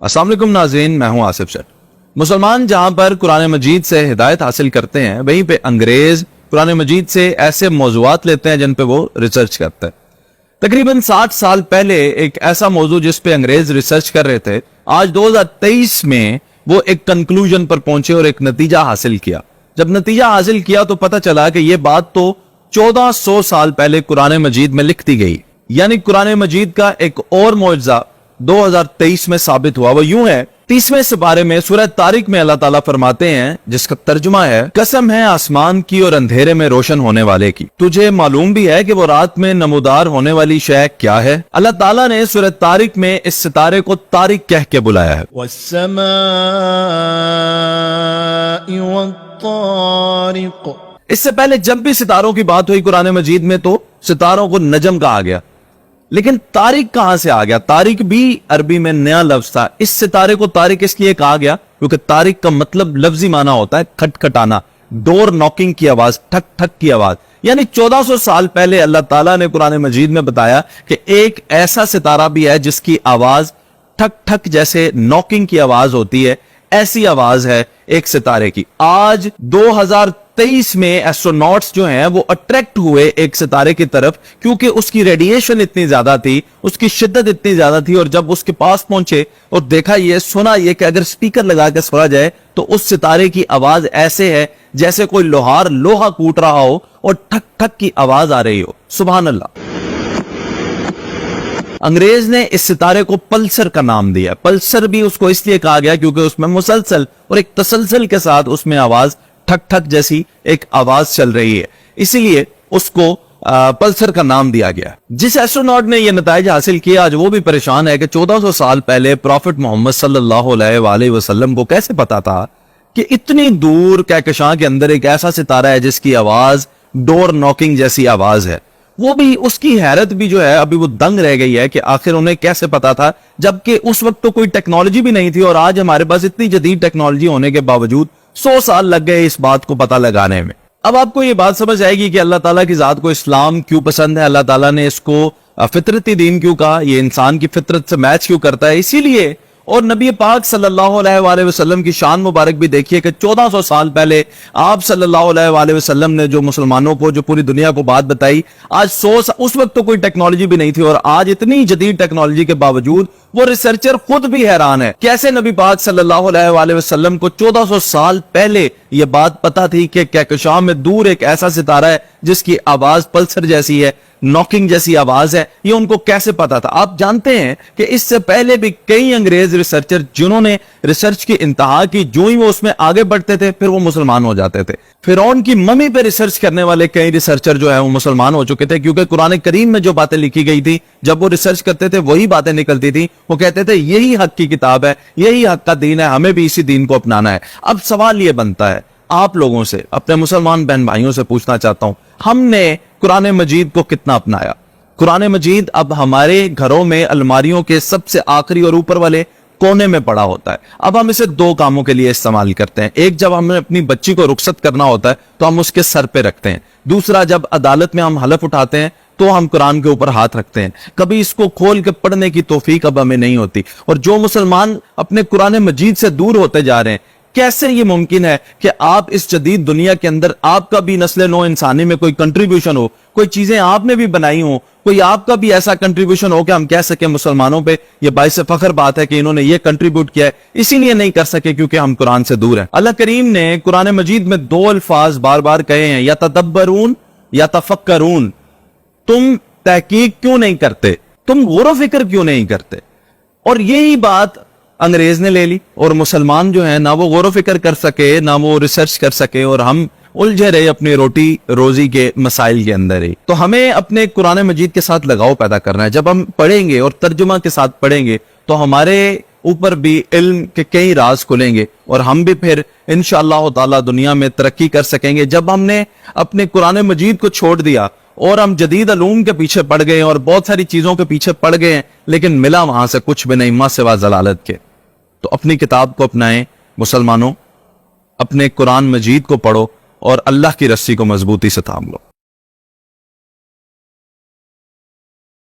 अस्सलाम वालेकुम नाज़रीन, मैं हूं आसिफ शेख। मुसलमान जहां पर कुरान मजीद से हिदायत हासिल करते हैं, वहीं पे अंग्रेज कुरान मजीद से ऐसे मौज़ूआत लेते हैं जिन पे वो रिसर्च करते हैं। तकरीबन 60 साल पहले एक ऐसा मौजू जिस पे अंग्रेज रिसर्च कर रहे थे, आज 2023 में वो एक कंक्लूजन पर पहुंचे और एक नतीजा हासिल किया। जब नतीजा हासिल किया तो पता चला कि ये बात तो 1400 साल पहले कुरान मजीद में लिख दी गई। यानी कुरान मजीद का एक और मौजज़ा 2023 में साबित हुआ। वो यूं है, 30वें सिपारे में सूरह तारिक में अल्लाह ताला फरमाते हैं, जिसका तर्जुमा है, कसम है आसमान की और अंधेरे में रोशन होने वाले की, तुझे मालूम भी है कि वो रात में नमूदार होने वाली शय क्या है। अल्लाह ताला ने सूरह तारिक में इस सितारे को तारिक कह के बुलाया है। इससे पहले जब भी सितारों की बात हुई कुरान मजीद में तो सितारों को नजम कहा गया, लेकिन तारिक कहां से आ गया? तारिक भी अरबी में नया लफ्ज था। इस सितारे को तारिक इसलिए कहा गया क्योंकि तारिक का मतलब लफ्जी माना होता है खटखटाना, डोर नॉकिंग की आवाज, ठक ठक की आवाज। यानी 1400 साल पहले अल्लाह ताला ने कुरान मजीद में बताया कि एक ऐसा सितारा भी है जिसकी आवाज ठक ठक जैसे नॉकिंग की आवाज होती है। ऐसी आवाज है एक सितारे की। आज 2023 में एस्ट्रोनॉट्स जो हैं वो अट्रैक्ट हुए एक सितारे की तरफ, क्योंकि उसकी रेडिएशन इतनी ज्यादा थी, उसकी शिद्दत इतनी ज्यादा थी। और जब उसके पास पहुंचे और देखा, ये सुना ये कि अगर स्पीकर लगा के सुना जाए तो उस सितारे की आवाज ऐसे है जैसे कोई लोहार लोहा कूट रहा हो और ठक ठक की आवाज आ रही हो। सुभान अल्लाह। अंग्रेज ने इस सितारे को पल्सर का नाम दिया। पल्सर भी उसको इसलिए कहा गया क्योंकि उसमें मुसलसल और एक तसलसल के साथ उसमें आवाज ठक ठक जैसी एक आवाज चल रही है, इसीलिए उसको पल्सर का नाम दिया गया। जिस एस्ट्रोनॉट ने यह नताइज हासिल किया, आज वो भी परेशान है कि 1400 साल पहले प्रॉफिट मोहम्मद सल्लल्लाहु अलैहि वसल्लम को कैसे पता था कि इतनी दूर कहकशां के अंदर एक ऐसा सितारा है जिसकी आवाज डोर नॉकिंग जैसी आवाज है। वो भी, उसकी हैरत भी जो है अभी वो दंग रह गई है कि आखिर उन्हें कैसे पता था, जबकि उस वक्त तो कोई टेक्नोलॉजी भी नहीं थी। और आज हमारे पास इतनी जदीद टेक्नोलॉजी होने के बावजूद 100 साल लग गए इस बात को पता लगाने में। अब आपको ये बात समझ आएगी कि अल्लाह ताला की जात को इस्लाम क्यों पसंद है, अल्लाह ताला ने इसको फितरती दीन क्यों कहा, ये इंसान की फितरत से मैच क्यों करता है, इसीलिए। और नबी पाक सल्लल्लाहु अलैहि वसल्लम की शान मुबारक भी देखिए कि 1400 साल पहले आप सल्लल्लाहु अलैहि वसल्लम ने जो मुसलमानों को, जो पूरी दुनिया को बात बताई, आज उस वक्त तो कोई टेक्नोलॉजी भी नहीं थी और आज इतनी जदीद टेक्नोलॉजी के बावजूद वो रिसर्चर खुद भी हैरान है कैसे नबी पाक सल्लल्लाहु अलैहि वसल्लम को 1400 साल पहले ये बात पता थी कि कहकशां में दूर एक ऐसा सितारा है जिसकी आवाज पल्सर जैसी है, नॉकिंग जैसी आवाज है। ये उनको कैसे पता था? आप जानते हैं कि इससे पहले भी कई अंग्रेज रिसर्चर जिन्होंने रिसर्च की इंतहा की, जो ही वो उसमें आगे बढ़ते थे फिर वो मुसलमान हो जाते थे। फिरौन की मम्मी पे रिसर्च करने वाले कई रिसर्चर जो है वो मुसलमान हो चुके थे, क्योंकि कुरान करीम में जो बातें लिखी गई थी, जब वो रिसर्च करते थे वही बातें निकलती थी। वो कहते थे यही हक की किताब है, यही हक का दीन है, हमें भी इसी दीन को अपनाना है। अब सवाल ये बनता है, आप लोगों से, अपने मुसलमान बहन भाइयों से पूछना चाहता हूं, हमने कुरान मजीद को कितना अपनाया? कुरान मजीद अब हमारे घरों में अलमारियों के सबसे आखिरी और ऊपर वाले कोने में पड़ा होता है। अब हम इसे दो कामों के लिए इस्तेमाल करते हैं। एक, जब हमें अपनी बच्ची को रुखसत करना होता है तो हम उसके सर पे रखते हैं। दूसरा, जब अदालत में हम हलफ उठाते हैं तो हम कुरान के ऊपर हाथ रखते हैं। कभी इसको खोल के पढ़ने की तौफीक अब हमें नहीं होती। और जो मुसलमान अपने कुरान मजीद से दूर होते जा रहे हैं, कैसे ये मुमकिन है कि आप इस जदीद दुनिया के अंदर आपका भी नस्ल नौ इंसानी में कोई कंट्रीब्यूशन हो, कोई चीजें आपने भी बनाई हो, कोई आपका भी ऐसा कंट्रीब्यूशन हो कि हम कह सके मुसलमानों पे ये बाइस फख्र बात है कि इन्होंने ये कंट्रीब्यूट किया है। इसीलिए नहीं कर सके क्योंकि हम कुरान से दूर हैं। अल्लाह करीम ने कुरान मजीद में दो अल्फाज बार बार कहे हैं, या तदब्बरून या तफक्करून। तुम तहकीक क्यों नहीं करते, तुम गौर फिक्र क्यों नहीं करते? और यही बात अंग्रेज ने ले ली और मुसलमान जो है ना वो गौर फिक्र कर सके, ना वो रिसर्च कर सके, और हम उलझे रहे अपनी रोटी रोजी के मसाइल के अंदर ही। तो हमें अपने कुरान मजीद के साथ लगाव पैदा करना है। जब हम पढ़ेंगे और तर्जुमा के साथ पढ़ेंगे तो हमारे ऊपर भी इल्म के कई राज खुलेंगे और हम भी फिर इंशाअल्लाह ताला दुनिया में तरक्की कर सकेंगे। जब हमने अपने कुरान मजीद को छोड़ दिया और हम जदीद अलूम के पीछे पड़ गए और बहुत सारी चीजों के पीछे पड़ गए हैं, लेकिन मिला वहां से कुछ भी नहीं मां सिवा जलालत के, तो अपनी किताब को अपनाएं मुसलमानों, अपने कुरान मजीद को पढ़ो और अल्लाह की रस्सी को मजबूती से थाम लो।